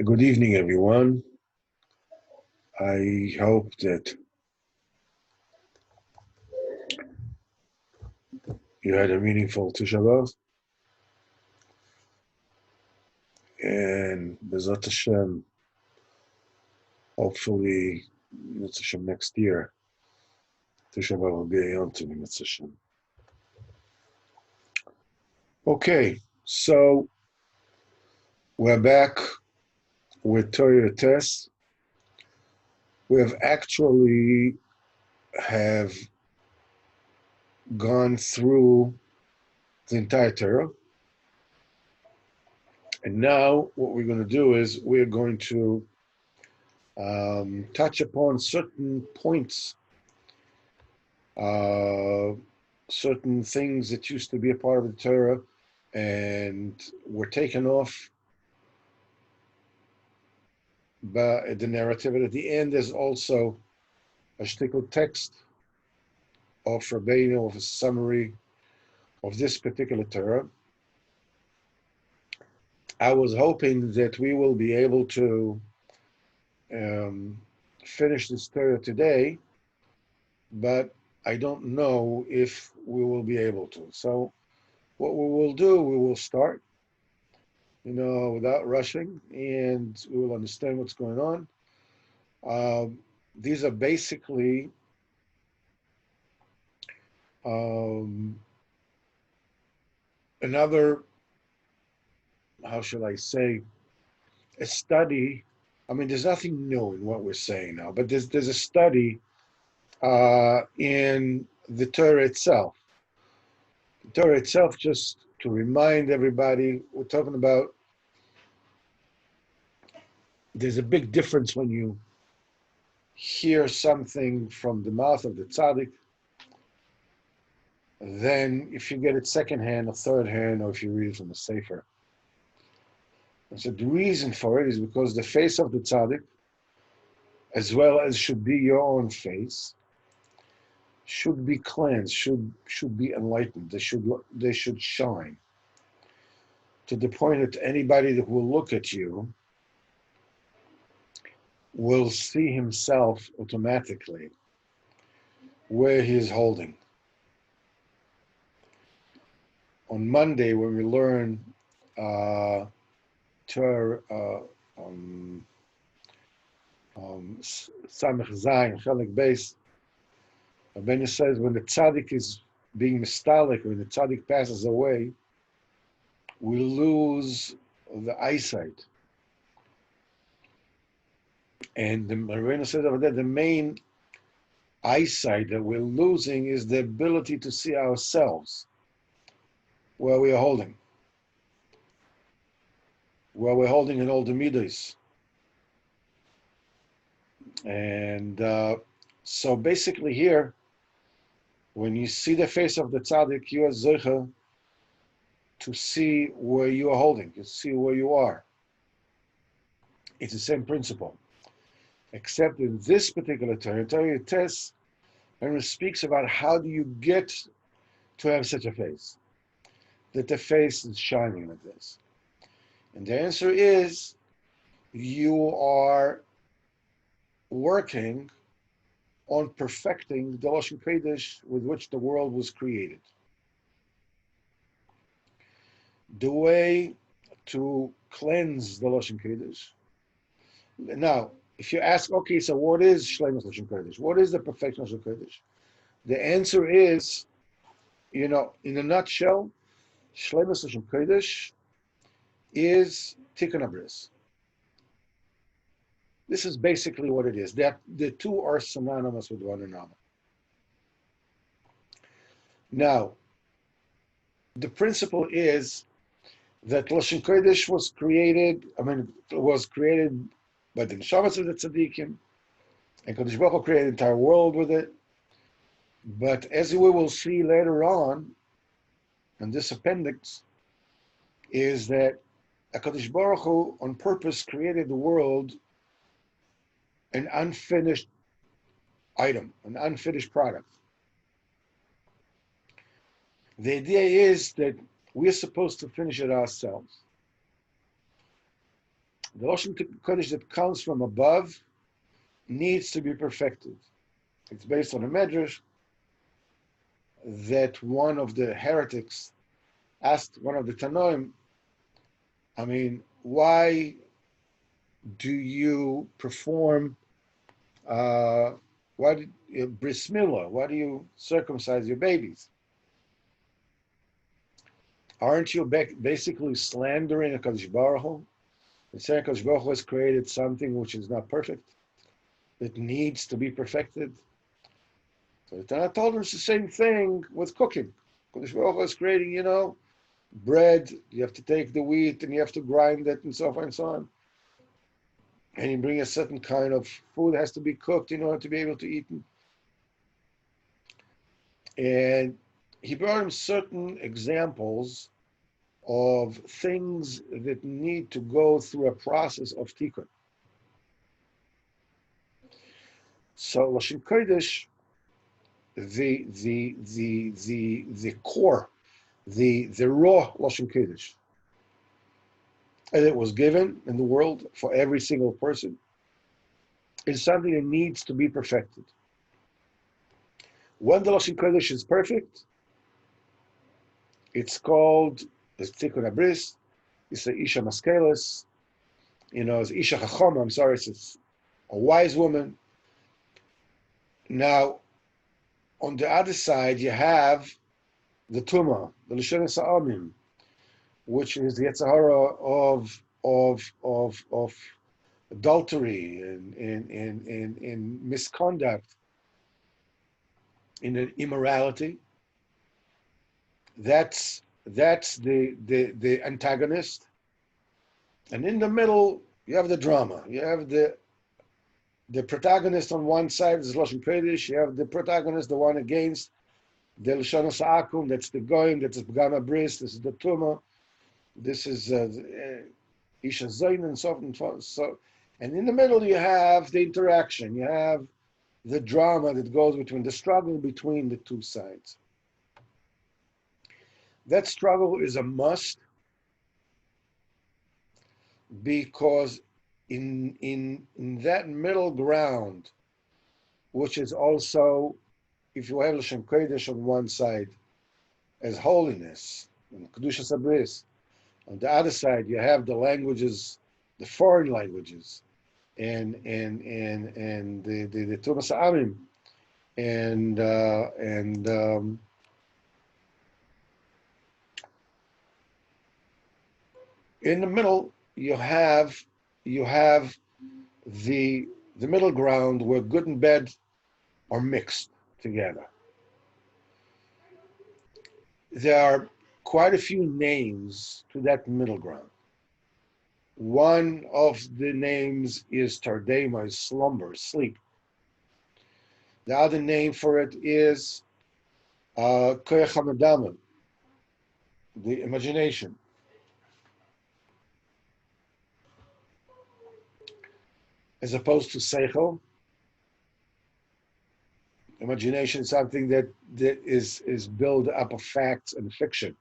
Good evening, everyone. I hope that you had a meaningful Tisha B'Av, and B'ezrat Hashem, hopefully, B'ezrat Hashem next year, Tisha B'Av will be a Yom Tov, B'ezrat Hashem. Okay, so we're back with Torah Test. We have gone through the entire Torah. And now what we're going to do is we're going to touch upon certain points, certain things that used to be a part of the Torah and were taken off by the narrative. And at the end, there's also a shtickle text of Rabbeinu, of a summary of this particular Torah. I was hoping that we will be able to finish this Torah today, but I don't know if we will be able to. So what we will do, we will start, without rushing, and we will understand what's going on. These are basically another, how should I say, a study. I mean, there's nothing new in what we're saying now, but there's a study in the Torah itself. The Torah itself, just to remind everybody, we're talking about, there's a big difference when you hear something from the mouth of the tzaddik than if you get it secondhand or third hand, or if you read it from a sefer. And so the reason for it is because the face of the tzaddik, as well as should be your own face, should be cleansed, should be enlightened. They should shine to the point that anybody that will look at you will see himself automatically where he is holding. On Monday, when we learn Torah Samech Zayin Chelik Beis, Rabbeinu says when the tzaddik is being mistalik, when the tzaddik passes away, we lose the eyesight. And the Rabbeinu says over there, the main eyesight that we're losing is the ability to see ourselves, where we are holding. Where we're holding in all the midos. And so basically here, when you see the face of the tzaddik, you are zeicha to see where you are holding, to see where you are. It's the same principle. Except in this particular Torah test, and it speaks about how do you get to have such a face, that the face is shining like this. And the answer is, you are working on perfecting the Lashon Kodesh with which the world was created. The way to cleanse the Lashon Kodesh. Now, if you ask, okay, so what is Shleimus Lashon Kodesh? What is the perfection of Lashon Kodesh? The answer is, in a nutshell, Shleimus Lashon Kodesh is Tikkun Abris. This is basically what it is. That the two are synonymous with one another. Now, the principle is that Lashon Kodesh was created by the Neshamas of the Tzaddikim, and Kodesh Baruch Hu created the entire world with it. But as we will see later on, in this appendix, is that Kodesh Baruch Hu on purpose created the world an unfinished item, an unfinished product. The idea is that we're supposed to finish it ourselves. The Lashon Kodesh that comes from above needs to be perfected. It's based on a medrash that one of the heretics asked one of the Tanoim, I mean, why do you perform, why do you, bris milah, why do you circumcise your babies? Aren't you basically slandering HaKadosh Baruch Hu? And saying HaKadosh Baruch Hu has created something which is not perfect, that needs to be perfected. So the Tanakh told him it's the same thing with cooking. HaKadosh Baruch Hu is creating, bread, you have to take the wheat and you have to grind it and so forth and so on. And you bring a certain kind of food has to be cooked in order to be able to eat it. And he brought him certain examples of things that need to go through a process of tikkun. So Lashon Kodesh, the core, the raw Lashon Kodesh, and it was given in the world for every single person, is something that needs to be perfected. When the Lashon Kodesh is perfect, it's called the Tikkun Abris. It's the Isha Maskelis. It's Isha Chachama. I'm sorry, it's a wise woman. Now, on the other side, you have the Tumah, the Lishon Sa'amim, which is the Yetzirah of adultery and misconduct, in immorality. That's the antagonist, and in the middle you have the drama. You have the protagonist on one side is Lashon Kodesh. You have the protagonist, the one against the Lashon Sa'akum. That's the Goyim. That's the Pgam Bris. This is the Tumah. This is Isha Zayn and so on. So, and in the middle you have the interaction. You have the drama that goes between the struggle between the two sides. That struggle is a must, because in that middle ground, which is also, if you have Lashon Kodesh on one side as holiness and Kedushas Abris, on the other side you have the languages, the foreign languages, and the Tumas Amim, and in the middle you have the middle ground where good and bad are mixed together. There are quite a few names to that middle ground. One of the names is Tardema, slumber, sleep. The other name for it is Koyach HaMadama, the imagination. As opposed to Seichel. Imagination is something that is built up of facts and fiction.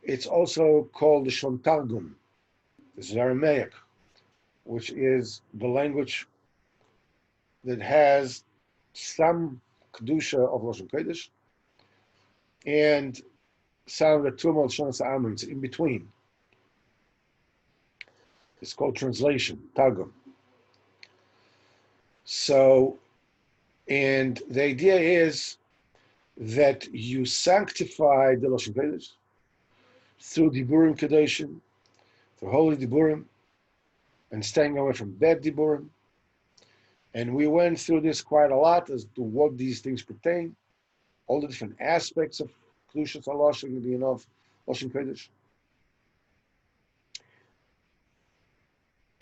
It's also called the Shon Targum. This is Aramaic, which is the language that has some Kedusha of Lashon Kodesh and some of the Tumah of Shon Sa'amim. It's in between. It's called translation, Targum. So, and the idea is that you sanctify the Lashon Kodesh through Diburim Kedoshim, through holy Diburim, and staying away from bad Diburim. And we went through this quite a lot as to what these things pertain, all the different aspects of Kedushas HaLashon, Lashon Kodesh.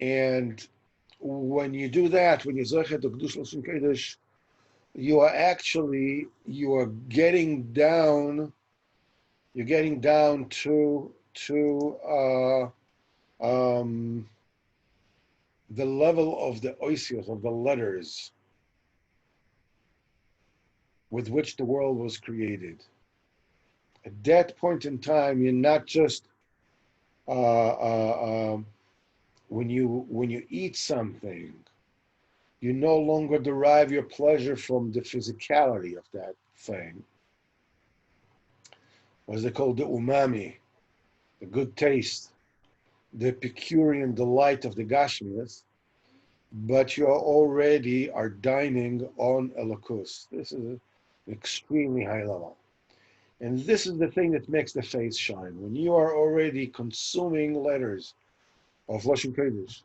And when you do that, when you Zochet to Kedushas Lashon Kodesh, you are getting down to the level of the oisios, of the letters with which the world was created. At that point in time, you're not just When you eat something, you no longer derive your pleasure from the physicality of that thing. What is it called? The umami, the good taste, the Epicurean delight of the Gashmias, but you already are dining on Elokus. This is an extremely high level. And this is the thing that makes the face shine. When you are already consuming letters of Lashon Kodesh,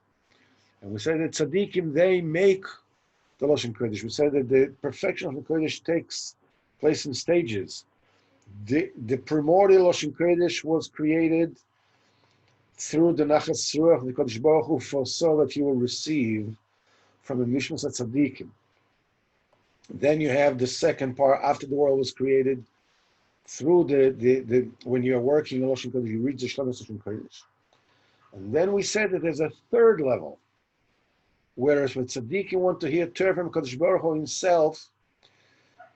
and we say that tzaddikim, they make the Lashon Kodesh. We say that the perfection of the Kodesh takes place in stages. The primordial Lashon Kodesh was created through the Nachas Ruach, the Kodesh Baruch Hu foresaw that you will receive from the Nishmas Tzaddikim. Then you have the second part after the world was created. Through the when you're working in Lashon Kodesh, you read the Shlomo Lashon Kodesh. And then we said that there's a third level, whereas when tzaddikim want to hear Torah from Kodesh Baruch Hu himself,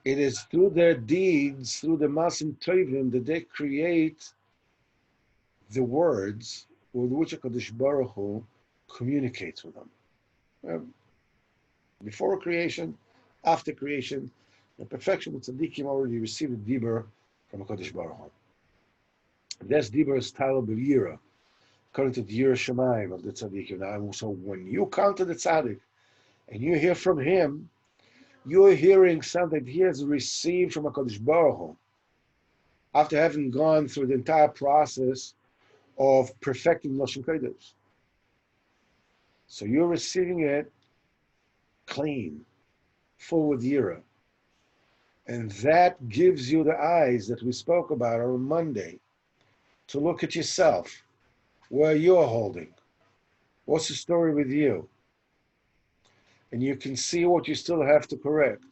it is through their deeds, through the Masim Tovim, that they create the words with which a Kodesh Baruch Hu communicates with them. Before creation, after creation, the perfection of tzaddikim already received a dibur from a Kodesh Baruch Hu. This dibur is Tala B'Yira, according to the Yira Shemaim of the tzaddikim. Now, so when you come to the tzaddik and you hear from him, you're hearing something that he has received from a Kodesh Baruch Hu after having gone through the entire process of perfecting Lashon Kodesh. So you're receiving it clean, full with Yira. And that gives you the eyes that we spoke about on Monday to look at yourself, where you're holding. What's the story with you? And you can see what you still have to correct.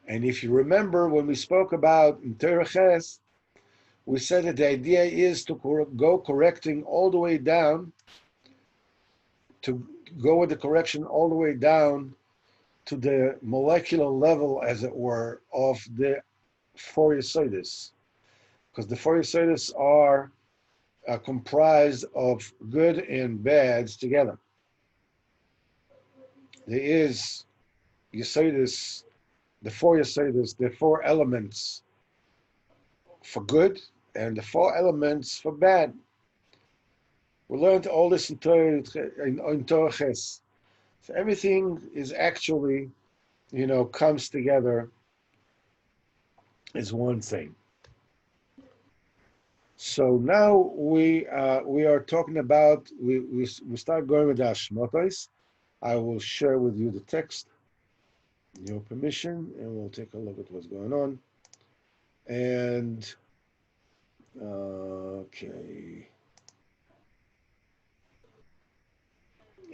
And if you remember when we spoke about in Torah Ches, we said that the idea is to go correcting all the way down, to go with the correction all the way down to the molecular level, as it were, of the four Yesodis. Because the four Yesodis are comprised of good and bads together. There is Yesodis, the four Yesodis, the four elements for good and the four elements for bad. We learned all this in Torah Ches. So everything is actually, comes together as one thing. So now we are talking about, we start going with the Hashmotos. I will share with you the text, your permission, and we'll take a look at what's going on. And, okay.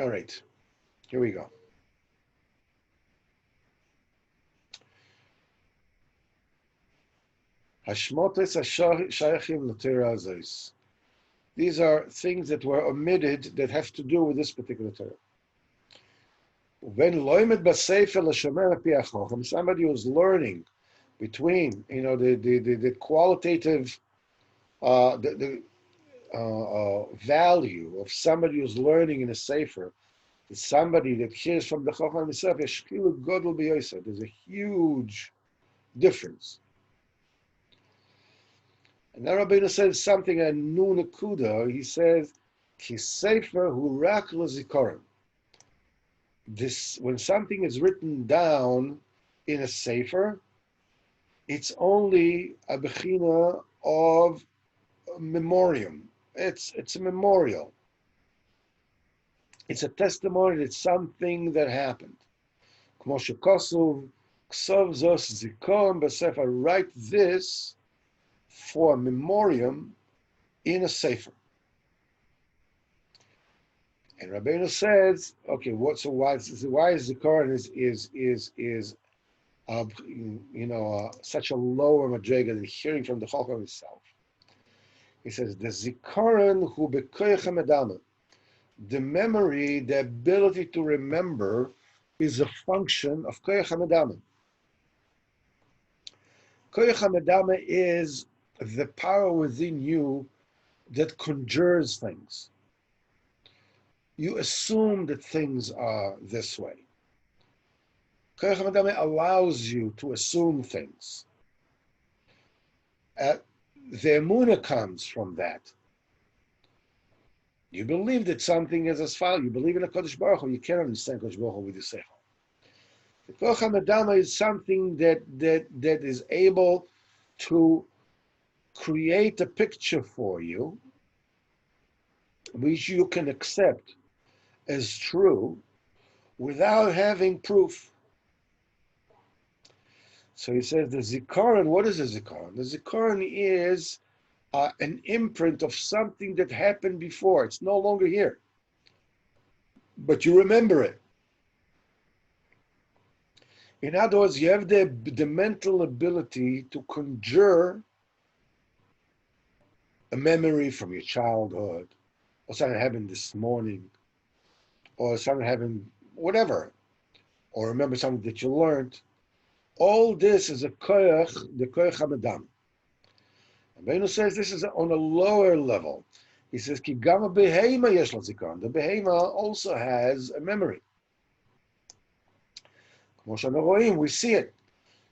All right, here we go. Hashmotos shayachim l'Torah hazos. These are things that were omitted that have to do with this particular Torah. When loimed b'sefer l'shomer pi hachacham, somebody who's learning between, the qualitative, value of somebody who's learning in a sefer, is somebody that hears from the Chacham himself. There's a huge difference. And now Rabbeinu says something at Nun Nekuda. He says, "Ki sefer hu rak l'zikaron." This, when something is written down in a sefer, it's only a bechina of memoriam. It's a memorial. It's a testimony that something that happened. K'mo shekosuv k'sov zos zikaron b'sefer. Write this for a memoriam in a sefer. And Rabbeinu says, okay, why is zikaron is such a lower madrega than hearing from the Chacham himself? He says, the zikaron hu bekoyach hamedama. The memory, the ability to remember, is a function of koyach hamedama. Koyach hamedama is the power within you that conjures things. You assume that things are this way. Koyach HaMadama allows you to assume things. The emunah comes from that. You believe that something is as follows. You believe in a Kodesh Baruch Hu. You can't understand Kodesh Baruch Hu with your seichel. The Koyach HaMadama is something that is able to create a picture for you, which you can accept as true without having proof. So he says the zikaron. What is a zikaron? The zikaron is an imprint of something that happened before. It's no longer here, but you remember it. In other words, you have the mental ability to conjure a memory from your childhood, or something that happened this morning, or something happened, whatever, or remember something that you learned. All this is a koyach, the koyach hamadam. And Benu says this is on a lower level. He says, Ki gama behema yesh lo zikaron. The behema also has a memory. כמו שאנו רואים, we see it.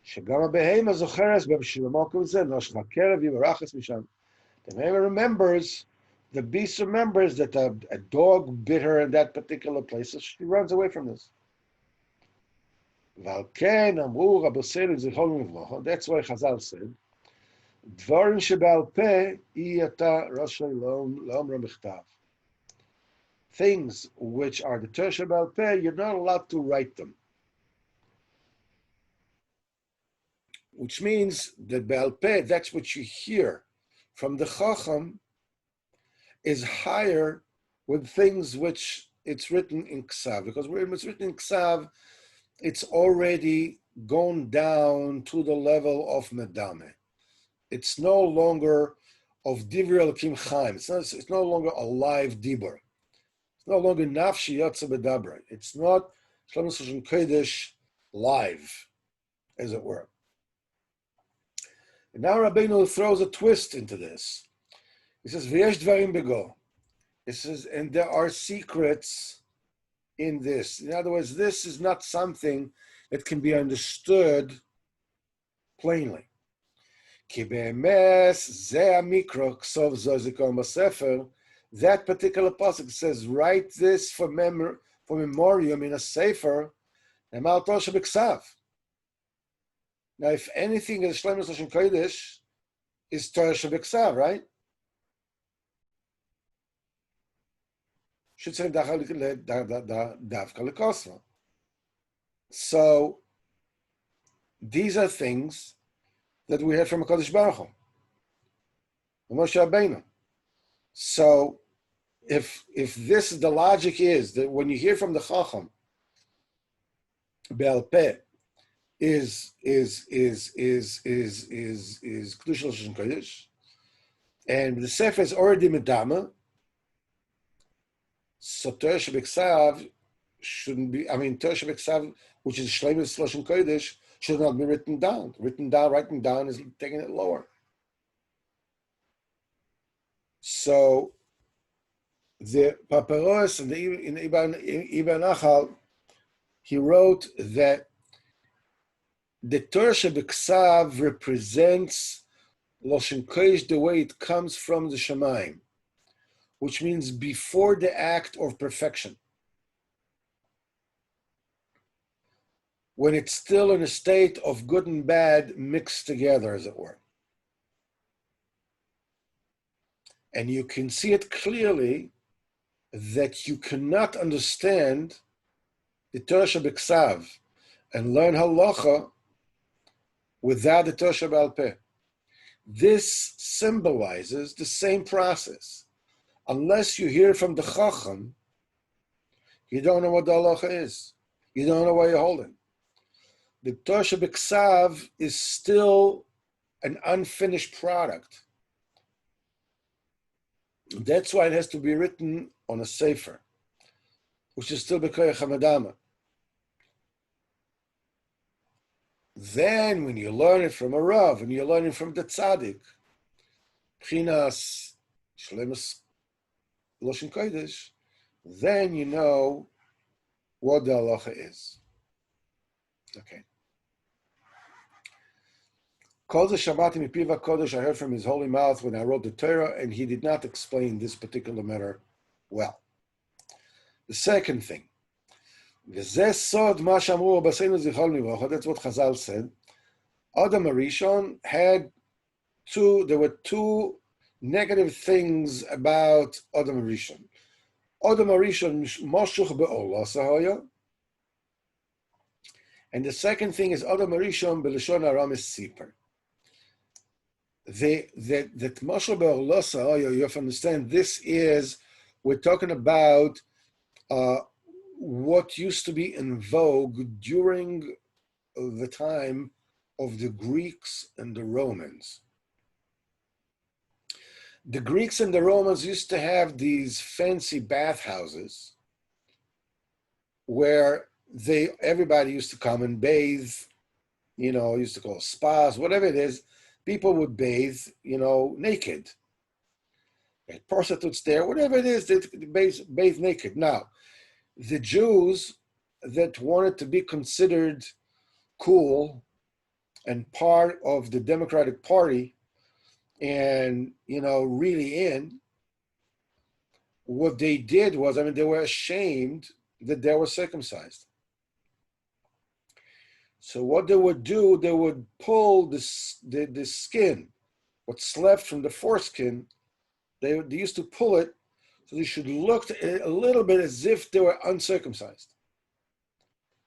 שגם הבהמה זוכרת במקום זה, נושך הכלב יברחס משם. The behema remembers, the beast remembers that a dog bit her in that particular place, so she runs away from this. ועל כן אמרו רבותינו זיכרונם לברכה, that's why Chazal said, דברים שבעל פה אי אתה רשאי לאומרם בכתב. Things which are the Torah שבעל פה, you're not allowed to write them. Which means that Baal Peh, that's what you hear from the Chacham, is higher with things which it's written in Ksav. Because when it's written in Ksav, it's already gone down to the level of Medame. It's no longer of Divrei Elokim Chaim. It's no longer a live Dibur. It's no longer Nafshi Yotze Bedabra. It's not Shlomo Shalom Kodesh live, as it were. And now Rabbeinu throws a twist into this. He says, "V'yesh dvarim bego." He says, and there are secrets in this. In other words, this is not something that can be understood plainly. Ki be'emes ze hamikra ksov zo zikaron b'sefer. That particular pasuk says, write this for memoriam in a sefer, emal tosha b'ksav. Now, if anything is Shlomo Lashon Kodesh, is Torah Shebeksav, right? Should say Davka Lekosma. So, these are things that we heard from HaKadosh Baruch Hu, Moshe Rabbeinu. So, if this is the logic is that when you hear from the Chacham, Be'al Peh, is Kedusha Lashon Kodesh, and the Sefer is already Medama, so Torah Shebeksav shouldn't be. I mean, Torah Shebeksav, which is Shlomo Lashon Kodesh, should not be written down. Writing down is taking it lower. So the Paparos and in Ibn Achal, he wrote that the Torah Shebeksav represents Lashon Kodesh the way it comes from the Shamayim, which means before the act of perfection, when it's still in a state of good and bad mixed together, as it were. And you can see it clearly that you cannot understand the Torah Shebeksav and learn halacha without the Torah Sheba'al Peh. This symbolizes the same process. Unless you hear from the Chacham, you don't know what the halacha is. You don't know where you're holding. The Torah Shebeksav is still an unfinished product. That's why it has to be written on a sefer, which is still B'koyach HaMadama. Then, when you learn it from a Rav, and you learn it from the Tzaddik, Pchinas Shlemus Loshen Kodesh, then you know what the halacha is. Okay. Kol Shabbatim Mipiva Kodesh, I heard from his holy mouth when I wrote the Torah, and he did not explain this particular matter well. The second thing, that's what Chazal said. Adam Arishon had there were two negative things about Adam Arishon. Adam Arishon Moshuch be'olah sahoya, and the second thing is Adam Arishon b'leshon aram is siper. That Moshuch be'olah sahoya, you have to understand, this is, we're talking about what used to be in vogue during the time of the Greeks and the Romans. The Greeks and the Romans used to have these fancy bathhouses where everybody used to come and bathe, used to call spas, whatever it is. People would bathe, naked. Prostitutes there, whatever it is, they bathe naked. Now, the Jews that wanted to be considered cool and part of the Democratic Party and, really in, what they did was, they were ashamed that they were circumcised. So what they would do, they would pull the skin, what's left from the foreskin, they used to pull it so they should look a little bit as if they were uncircumcised.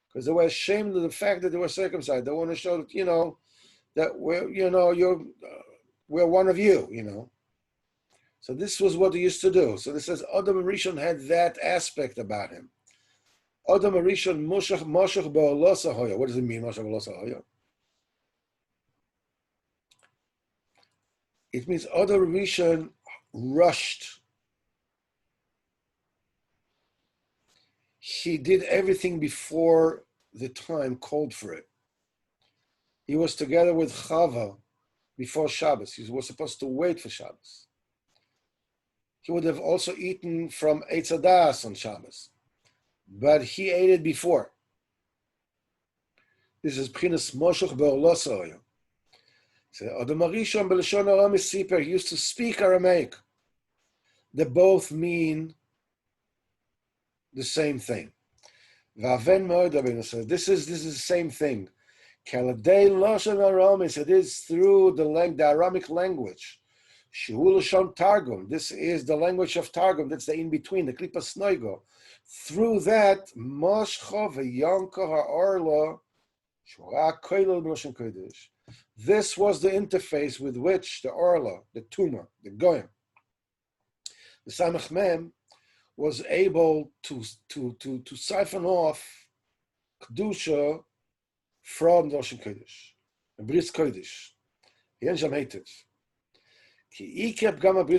Because they were ashamed of the fact that they were circumcised. They want to show that, that we're one of you, So this was what they used to do. So this says Adam Rishon had that aspect about him. Adam Rishon Moshach be'olah sahoya. What does it mean, Moshach be'olah sahoya? It means Adam Rishon rushed. He did everything before the time called for it. He was together with Chava before Shabbos. He was supposed to wait for Shabbos. He would have also eaten from Eitz Hadas on Shabbos, but he ate it before. This is Pchinas Moshuch be'olah sahoya. Adam Arishon b'leshon aram siper. He used to speak Aramaic. They both mean the same thing. This is the same thing. It is through the Aramic language. Targum. This is the language of Targum. That's the in-between, the Klipas Noigo. Through that, this was the interface with which the Orla, the tumor, the Goyim, the Samach Mem, was able to siphon off Kedusha from the Loshen Kodesh, the Bris Kodesh. Yensham hated.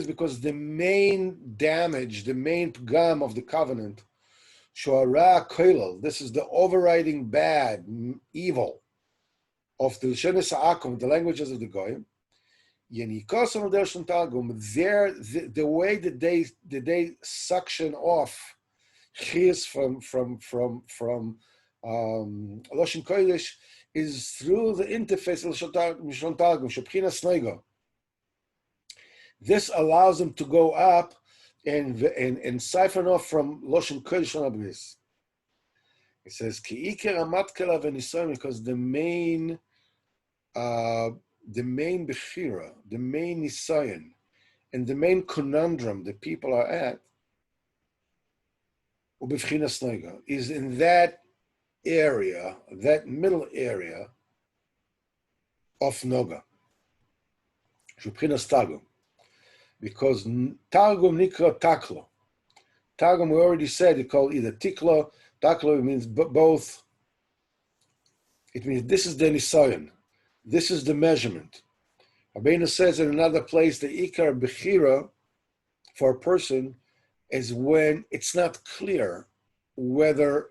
Because the main damage, the main pgam of the covenant, Shoara Koilal, this is the overriding bad, evil of the Lishonis Ha'akum, the languages of the Goyim. There, the way that they suction off chiyus from Loshen Kodesh is through the interface of Lishon Targum, Shebchinas Noigo. This allows them to go up and siphon off from Loshen Kodesh on Abris. It says Ki Iker Amatkela v'Nisoyim, because the main bechira, the main nisayon, and the main conundrum that people are at, ubivchinas noiga, is in that area, that middle area of noga, shubchinas targum, because targum nikra taklo. Targum, we already said, it called either tiklo. Taklo means both. It means this is the nisayon. This is the measurement. Rabbeinu says in another place, the ikar bechira for a person is when it's not clear whether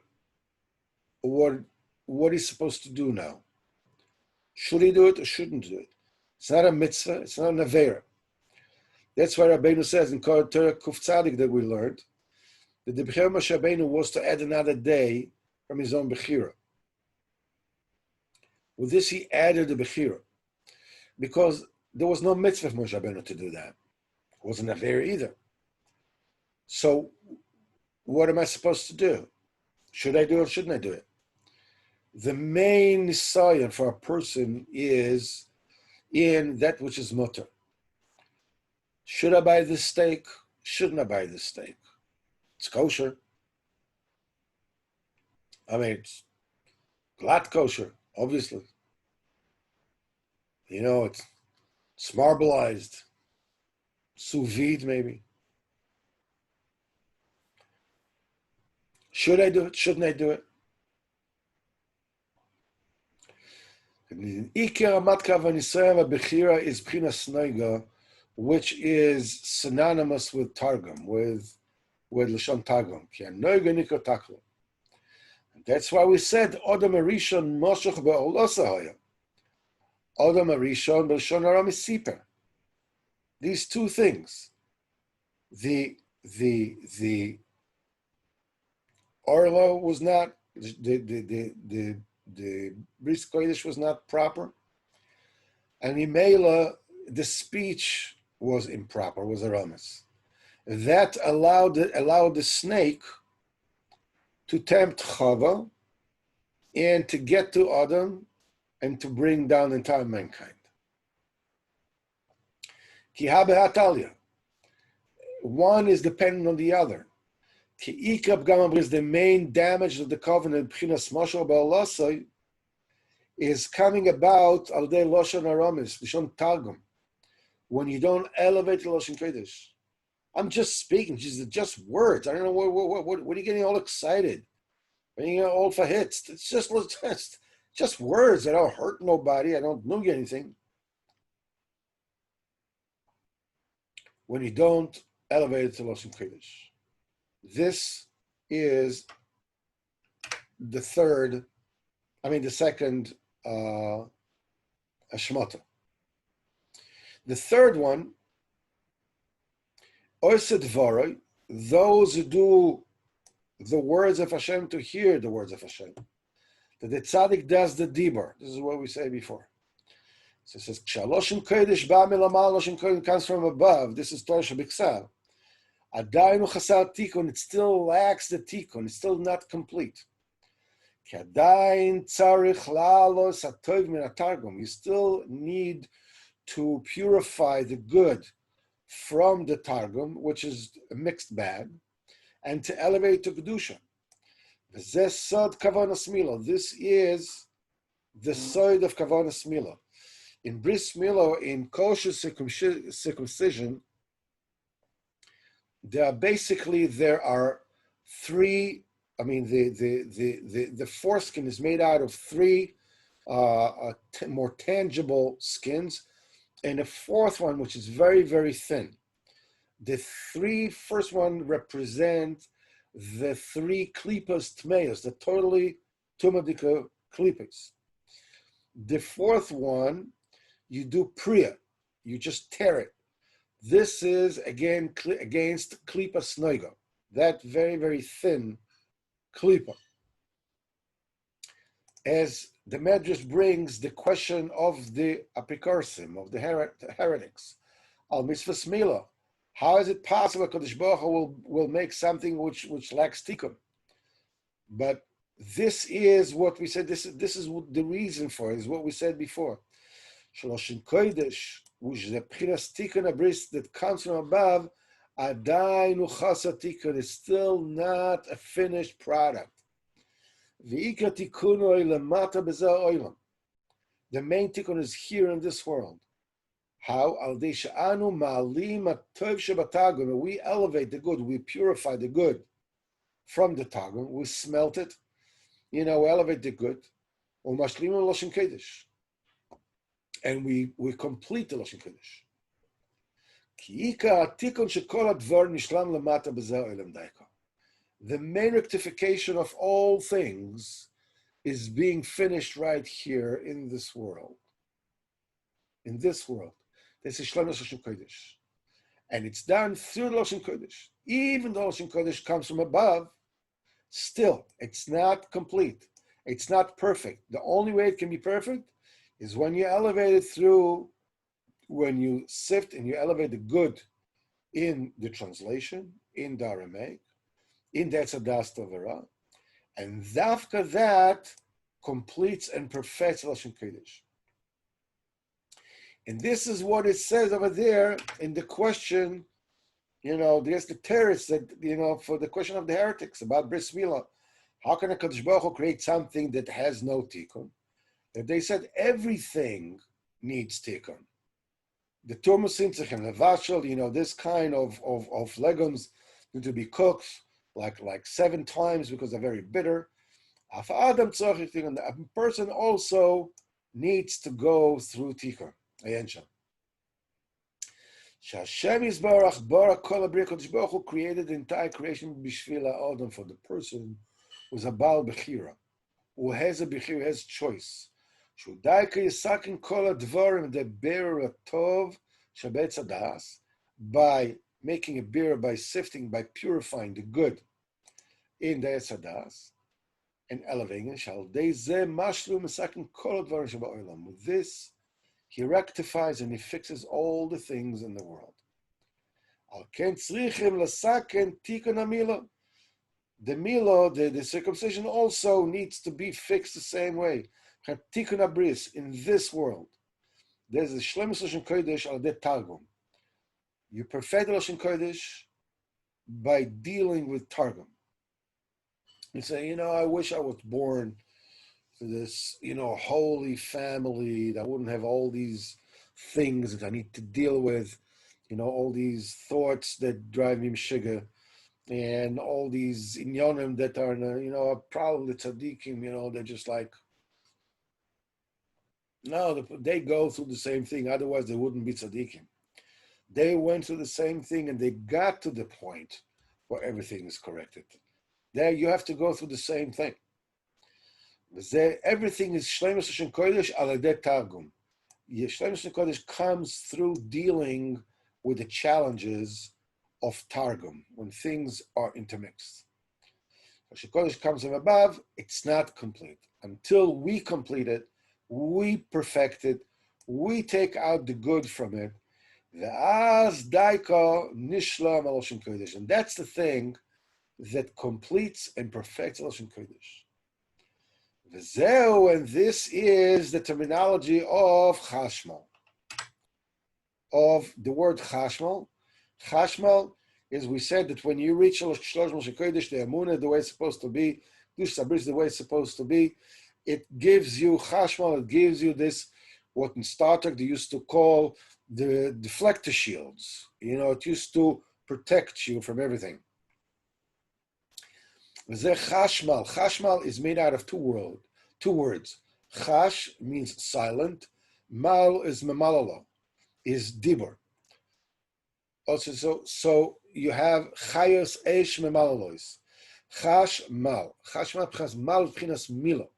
what he's supposed to do now. Should he do it or shouldn't do it? It's not a mitzvah, it's not an avera. That's why Rabbeinu says in Torah Kuf Tzadik that we learned that the Bechira Moshe Rabbeinu was to add another day from his own Bechira. With this, he added the Bechira because there was no mitzvah of Moshe Rabbeinu to do that. It wasn't a fair either. So, what am I supposed to do? Should I do it or shouldn't I do it? The main nisayon for a person is in that which is mutter. Should I buy this steak? Shouldn't I buy this steak? It's kosher. I mean, it's glatt kosher, obviously. You know, it's marbleized, sous vide maybe. Should I do it? Shouldn't I do it? Ikar Matka v'Nisrael Bechira is B'chinas Noiga, which is synonymous with Targum, with Lashon Targum. That's why we said Odom Arishon Moshuch be'olosahaya. Odom Arishon b'Lashon Aram is Siper. These two things, the Orlo was not the Bris Kodesh was not proper, and Imela, the speech was improper, was aramis. That allowed the snake to tempt Chava and to get to Adam and to bring down entire mankind. Ki habe hatalia. One is dependent on the other. Ki ikab gamam is the main damage of the covenant. B'chinas Moshe ba'alasai is coming about al dei Lashon Aramis, Lashon Targum, when you don't elevate the Lashon Kodesh. I'm just speaking, just words. I don't know what are you getting all excited? Are you all for hits? It's just words. I don't hurt nobody. I don't know anything. When you don't elevate it to Lashon Kodesh. This is the second Hashmata. The third one, Oised Varoi, those who do the words of Hashem to hear the words of Hashem. That the tzaddik does the dibur. This is what we say before. So it says, Kshaloshin Kodesh ba milamal, Loshin Kodesh comes from above. This is Torah Shabiksav. Adaynu chasar tikun, it still lacks the tikun. It's still not complete. Kadayin tzarich lalos atov min atargum. You still need to purify the good from the Targum, which is a mixed bag, and to elevate to Kedusha. This is the side of Kavanas Mila. In Bris Mila, in kosher circumcision, there are three, the foreskin is made out of three more tangible skins, and a fourth one, which is very, very thin. The first one represent the three klipas tmeos, the totally tumadika klipas. The fourth one, you do priya, you just tear it. This is again against klipa snoiga, that very, very thin klipa. As the Medrash brings the question of the apikorsim, of the heretics, al mitzvah mila. How is it possible Kodesh Baruch Hu will make something which lacks tikkun? But this is what we said. This is the reason for it. Is what we said before. Shaloshin Kodesh, which is the B'chinas tikkun abris that comes from above, adaynu chasa tikkun is still not a finished product. The main tikkun is here in this world. How? We elevate the good, we purify the good from the Targum, we smelt it, we elevate the good, and we complete the Lashon Kodesh. The main rectification of all things is being finished right here in this world. In this world. This is Shlomo Lashon Kodesh. And it's done through the Lashon Kodesh. Even though Lashon Kodesh comes from above, still, it's not complete. It's not perfect. The only way it can be perfect is when you elevate it through, when you sift and you elevate the good in the translation, in the Aramaic, in the Etzadas Tavara, and Dafka that completes and perfects Lashon Kodesh. And this is what it says over there in the question, there's the terrorists that, for the question of the heretics about Bris Milah. How can a Kadosh Baruch Hu create something that has no tikkun? That they said everything needs tikkun. The Turmus Sintzach the Vashel, this kind of legumes need to be cooked like 7 times because they're very bitter. A person also needs to go through tikkun. Hashem Yisbarach Barak Kol Abriya Kodesh Baruch Hu created the entire creation b'shvil Adam, for the person who's a Baal Bechira, who has a Bechira, has choice. Shudaika Yisakin Kol Advarim the bearer Tov Shabbat Sadas, by making a beer, by sifting, by purifying the good in the Sadas and elevating it. Shal Dezeh Mashlu Misakin Kol Advarim Shabbat Olam. With this, he rectifies and he fixes all the things in the world. The milo, the circumcision also needs to be fixed the same way. In this world, there's a Shlemus Lashon Kodesh al de Targum. You perfect the Lashon Kodesh by dealing with Targum. You say, I wish I was born to this, holy family that wouldn't have all these things that I need to deal with, all these thoughts that drive me mshiga, and all these inyonim that are, probably tzaddikim, they're just like, no, they go through the same thing, otherwise they wouldn't be tzaddikim. They went through the same thing and they got to the point where everything is corrected. There you have to go through the same thing. Everything is Shleimus Lashon Kodesh al yedei Targum. Shleimus Lashon Kodesh comes through dealing with the challenges of Targum, when things are intermixed. Lashon Kodesh comes from above, it's not complete. Until we complete it, we perfect it, we take out the good from it. Ve'az daika nishlam al Lashon Kodesh. And that's the thing that completes and perfects Lashon Kodesh. And this is the terminology of Chashmal, of the word Chashmal. Chashmal is, we said that when you reach Shlosh Moshe Kodesh, the Amunah, the way it's supposed to be, Dush Sabris, the way it's supposed to be, it gives you Chashmal, it gives you this, what in Star Trek they used to call the deflector shields. It used to protect you from everything. Chashmal. Chashmal is made out of two words. Chash means silent. Mal is memalalo, is dibur. Also, so you have chayos esh memalalois. Chash mal. Chash mal b'chinas mal b'chinas milo.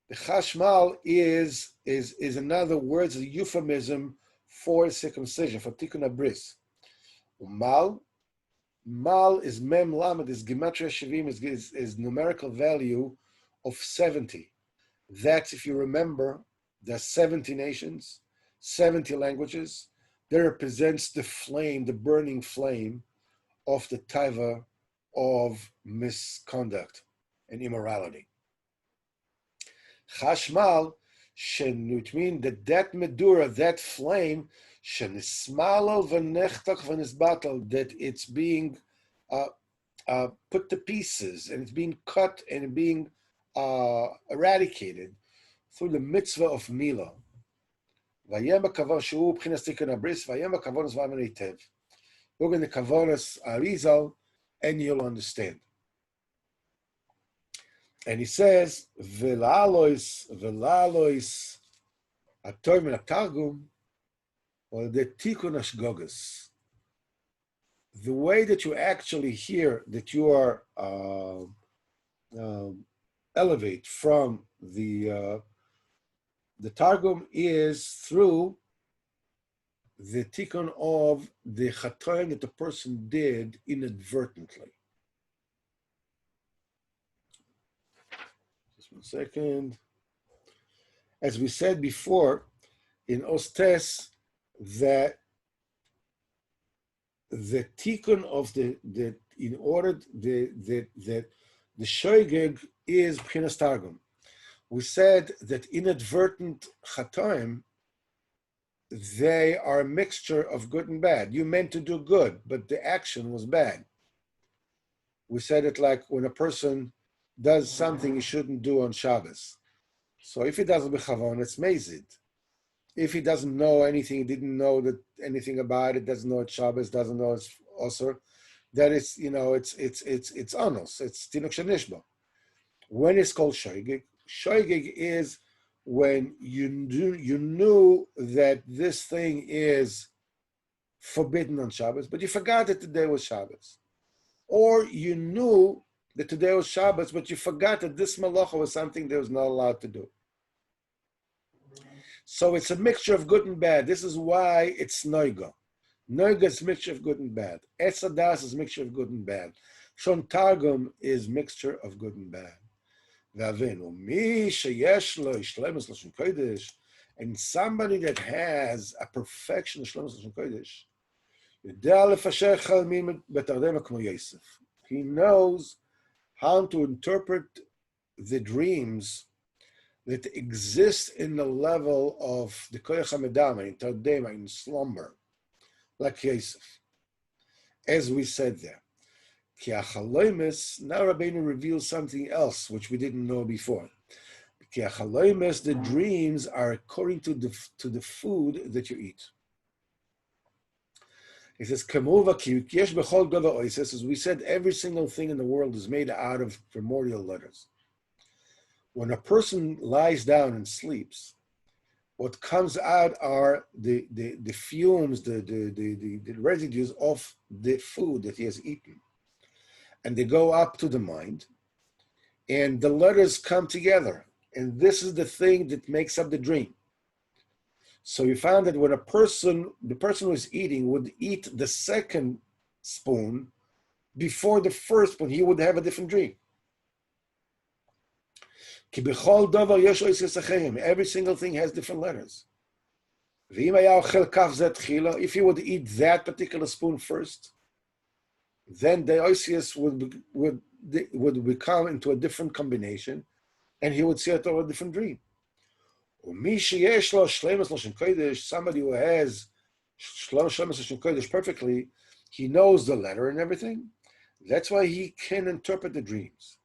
The chashmal is another word, it's a euphemism for circumcision, for tikkun abris. Mal is mem lamed, is gematria shivim, is numerical value of 70. That's, if you remember, there's 70 nations, 70 languages. That represents the flame, the burning flame of the taiva of misconduct and immorality. Chashmal, which means that medura, that flame, that it's being put to pieces, and it's being cut and being eradicated through the mitzvah of Mila. Look in the Kavonas Arizal, and you'll understand. And he says, Velalois, Atoim and Targum, or the Tikkun Ashgogas. The way that you actually hear that you are elevate from the Targum is through the tikkun of the chatoim that the person did inadvertently. Just 1 second. As we said before, in Ostes, that the tikkun of the in order the shoygeg is b'chinas targum. We said that inadvertent chatoim, they are a mixture of good and bad. You meant to do good, but the action was bad. We said it like when a person does something he shouldn't do on Shabbos. So if he does it b'chavon, it's mazid. If he doesn't know anything, he didn't know that anything about it, doesn't know it's Shabbos, doesn't know it's osur, that it's, it's anos, it's tinuk shenishba. When it's called shoygig, shoygig is when you knew that this thing is forbidden on Shabbos, but you forgot that today was Shabbos. Or you knew that today was Shabbos, but you forgot that this malacha was something that was not allowed to do. So it's a mixture of good and bad. This is why it's noiga. Noiga is a mixture of good and bad. Etzadas is a mixture of good and bad. Shon Targum is mixture of good and bad. And somebody that has a perfection of Shlomus Lashon Kodesh, he knows how to interpret the dreams that exist in the level of the Koyach HaMedama, in Tardema, in slumber, like Yosef. As we said there. Ki achaloimes, now Rabbeinu reveals something else, which we didn't know before. Ki achaloimes, the dreams are according to the food that you eat. He says, Kamuva ki yesh bechol gova oises, as we said, every single thing in the world is made out of primordial letters. When a person lies down and sleeps, what comes out are the fumes, the residues of the food that he has eaten. And they go up to the mind, and the letters come together. And this is the thing that makes up the dream. So you found that when the person who is eating would eat the second spoon before the first spoon, he would have a different dream. Every single thing has different letters. If he would eat that particular spoon first, then the oisius would become into a different combination, and he would see a totally different dream. Somebody who has shlemus Lashon Kodesh perfectly, he knows the letter and everything. That's why he can interpret the dreams.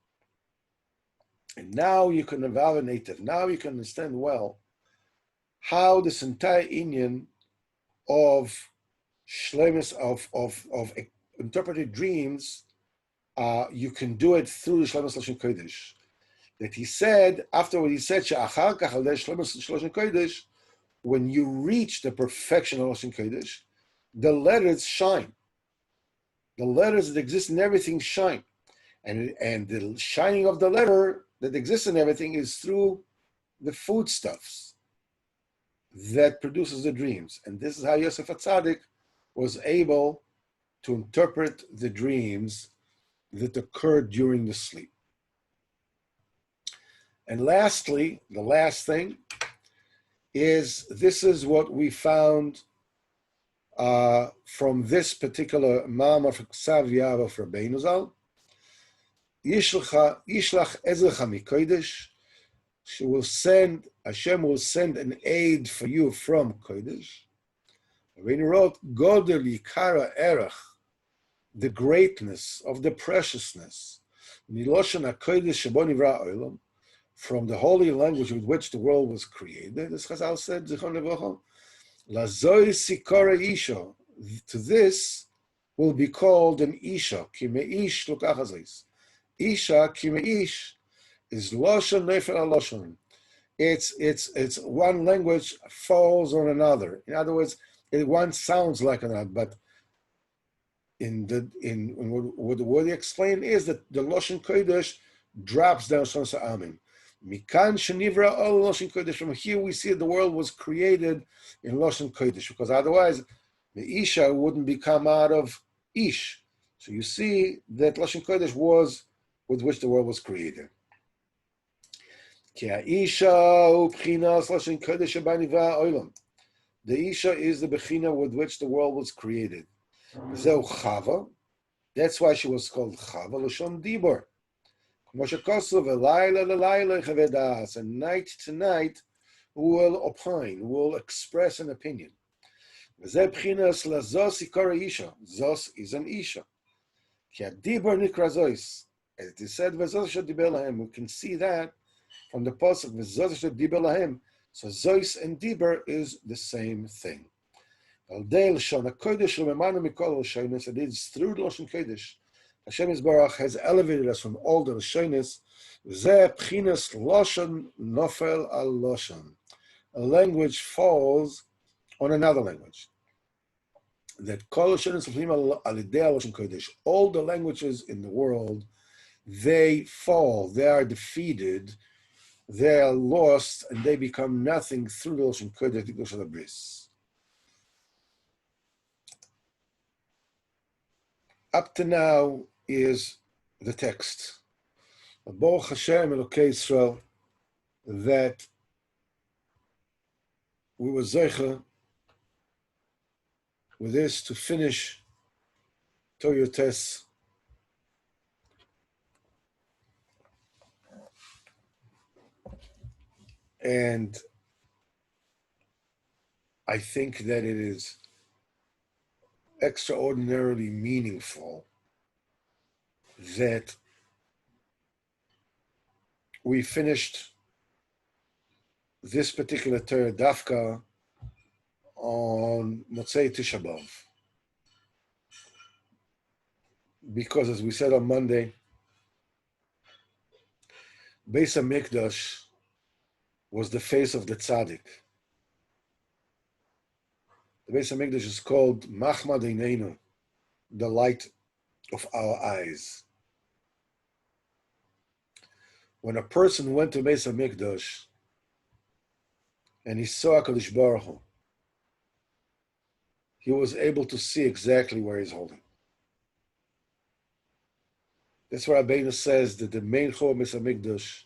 And now you can evaluate it. Now you can understand well how this entire inyan of shlemus of interpreted dreams, you can do it through the shlemus Lashon Kodesh. That he said, afterward he said, She'achar kach al shlemus Lashon Kodesh, when you reach the perfection of Lashon Kodesh, the letters shine. The letters that exist in everything shine. And the shining of the letter that exists in everything is through the foodstuffs that produces the dreams. And this is how Yosef HaTzadik was able to interpret the dreams that occurred during the sleep. And lastly, the last thing is, this is what we found from this particular Ma'amar of Ksav Yav of Rabbeinu Zal. Yishlach ezrecha mikodesh. Hashem will send an aid for you from Kodesh. Rabbeinu wrote, Godel Yikara Erech, the greatness of the preciousness, Miloshan HaKodesh Shebo Nivra Olam, from the holy language with which the world was created, as Chazal said, Zichron Levacha, Lazoi Sikora Isha, to this will be called an Isha, Kimeish Lukachazis. Isha Kimeish is Loshan Nefer Loshan. It's one language falls on another. In other words, one sounds like another, but what he explained is that the Loshan Kodesh drops down Shon Sa'amim. Mikan shenivra ol Loshen Kodesh. From here we see that the world was created in Loshen Kodesh, because otherwise the Isha wouldn't become out of Ish. So you see that Loshen Kodesh was with which the world was created. The Isha is the Bechina with which the world was created. That's why she was called Chava, Lashon Dibor. And night to night will opine, will express an opinion. Zos is an Isha. As it is said, we can see that from the pasuk. So Zos and Dibur is the same thing. It is through the Lashon Kodesh. Hashem Yisbarach has elevated us from all the Lashonis. Zeh Pchinas Lashon Nofel al Lashon. A language falls on another language. That Kol Lashonis al Idei Lashon Kodesh. All the languages in the world, they fall, they are defeated, they are lost, and they become nothing through the Lashon Kodesh, the Kodesh of the Bris. Up to now is the text. Baruch Hashem Elokei Yisrael, that we were zeicha with this to finish Toyotes. And I think that it is extraordinarily meaningful that we finished this particular Torah Dafka on Motzei Tisha B'Av. Because as we said on Monday, Beis HaMikdash was the face of the tzaddik. The Beis HaMikdash is called Machmad Eineinu, the light of our eyes. When a person went to Beis HaMikdash and he saw HaKadosh Baruch Hu, he was able to see exactly where he's holding. That's why Rabbeinu says that the main chor of Beis HaMikdash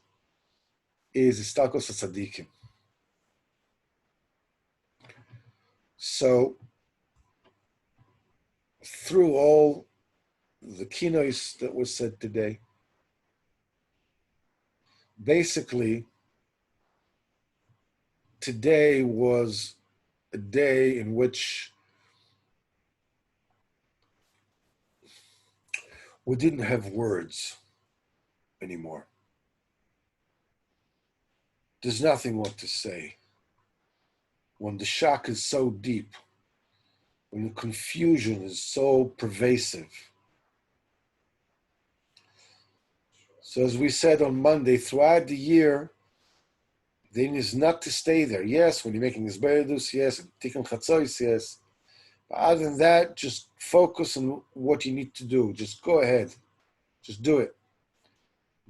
is Istakos HaTzadikim. So, through all the keynotes that was said today, basically, today was a day in which we didn't have words anymore. There's nothing what to say. When the shock is so deep, when the confusion is so pervasive. So as we said on Monday, throughout the year, the aim is not to stay there. Yes, when you're making Isberedus, yes, Tikkun Chatzois, yes. But other than that, just focus on what you need to do. Just go ahead. Just do it.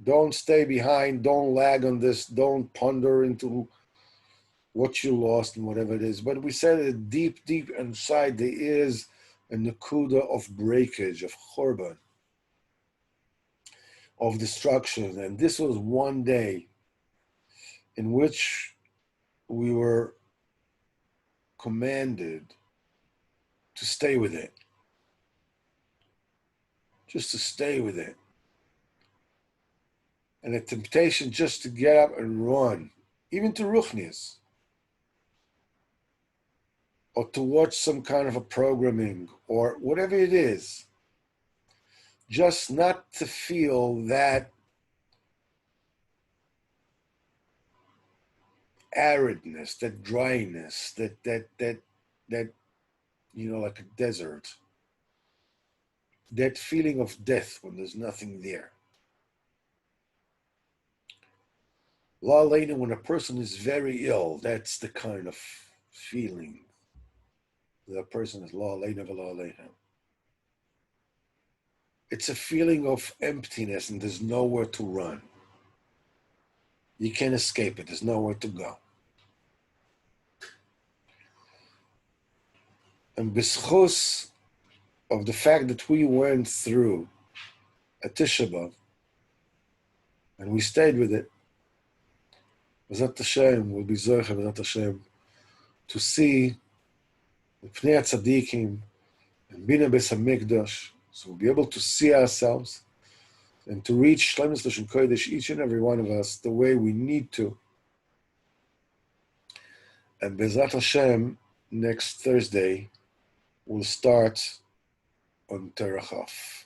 Don't stay behind. Don't lag on this. Don't ponder into what you lost and whatever it is. But we said that deep, deep inside there is a nakuda of breakage, of chorban, of destruction. And this was one day in which we were commanded to stay with it. Just to stay with it. And a temptation just to get up and run, even to Ruchnias, or to watch some kind of a programming, or whatever it is, just not to feel that aridness, that dryness, that like a desert, that feeling of death when there's nothing there. La Leina, when a person is very ill, that's the kind of feeling that a person is La Leina v'la Leina. It's a feeling of emptiness and there's nowhere to run. You can't escape it. There's nowhere to go. And b'schus of the fact that we went through a Tisha B'Av, and we stayed with it, B'ezrat Hashem will be Zoche B'ezrat Hashem to see the Pnei Tzadikim and Bina Beis HaMikdash, so we'll be able to see ourselves and to reach Shlemus Lashon Kodesh, each and every one of us, the way we need to. And B'ezrat Hashem, next Thursday, we'll start on Terach Av.